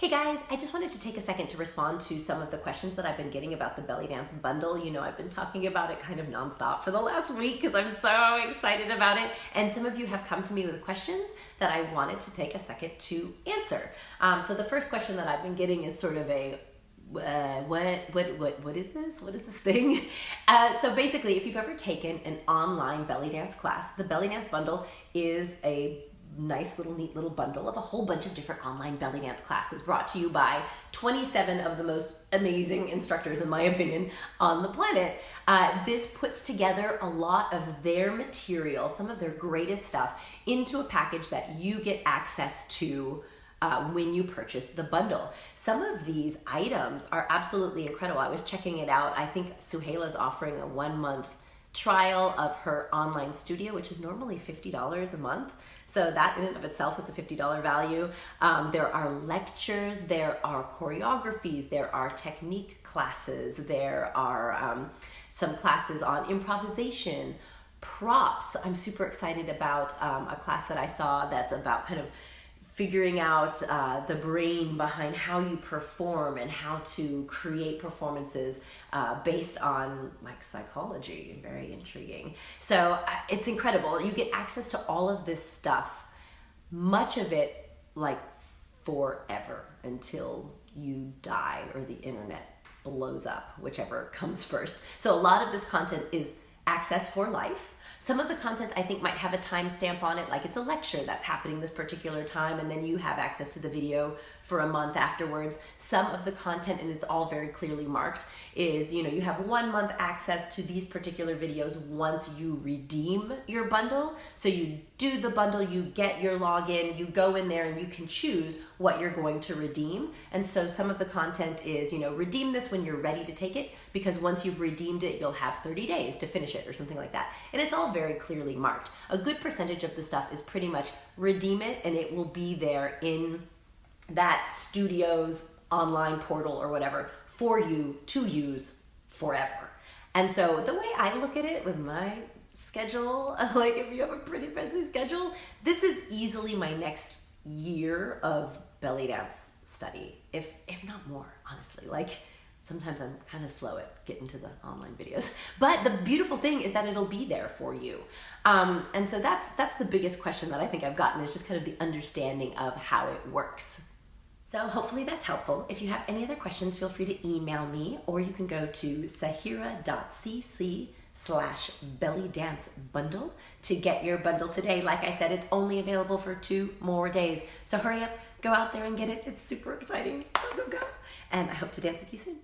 Hey guys, I just wanted to take a second to respond to some of the questions that I've been getting about the Belly Dance Bundle. You know, I've been talking about it kind of nonstop for the last week because I'm so excited about it. And some of you have come to me with questions that I wanted to take a second to answer. So the first question that I've been getting is sort of a, what is this? What is this thing? So basically, if you've ever taken an online belly dance class, the Belly Dance Bundle is a nice little neat little bundle of a whole bunch of different online belly dance classes brought to you by 27 of the most amazing instructors, in my opinion, on the planet. This puts together a lot of their material, some of their greatest stuff, into a package that you get access to when you purchase the bundle. Some of these items are absolutely incredible. I was checking it out. I think Suheila's offering a 1-month trial of her online studio, which is normally $50 a month. So that in and of itself is a $50 value. There are lectures, there are choreographies, there are technique classes, there are some classes on improvisation, props. I'm super excited about a class that I saw that's about kind of figuring out the brain behind how you perform and how to create performances based on like psychology. Very intriguing. So it's incredible. You get access to all of this stuff, much of it like forever until you die or the internet blows up, whichever comes first. So a lot of this content is access for life. Some of the content I think might have a timestamp on it, like it's a lecture that's happening this particular time, and then you have access to the video for a month afterwards. Some of the content, and it's all very clearly marked, is, you know, you have 1 month access to these particular videos once you redeem your bundle. So you do the bundle, you get your login, you go in there and you can choose what you're going to redeem. And so some of the content is, you know, redeem this when you're ready to take it, because once you've redeemed it, you'll have 30 days to finish it or something like that. And it's all very clearly marked. A good percentage of the stuff is pretty much redeem it and it will be there in that studio's online portal or whatever for you to use forever. And so the way I look at it with my schedule, like if you have a pretty busy schedule, this is easily my next year of belly dance study, if not more, honestly. Like sometimes I'm kind of slow at getting to the online videos, but the beautiful thing is that it'll be there for you. And so that's the biggest question that I think I've gotten, is just kind of the understanding of how it works. So hopefully that's helpful. If you have any other questions, feel free to email me, or you can go to Sahira.cc/BellyDanceBundle to get your bundle today. Like I said, it's only available for 2 more days. So hurry up, go out there and get it. It's super exciting. Go, go, go. And I hope to dance with you soon.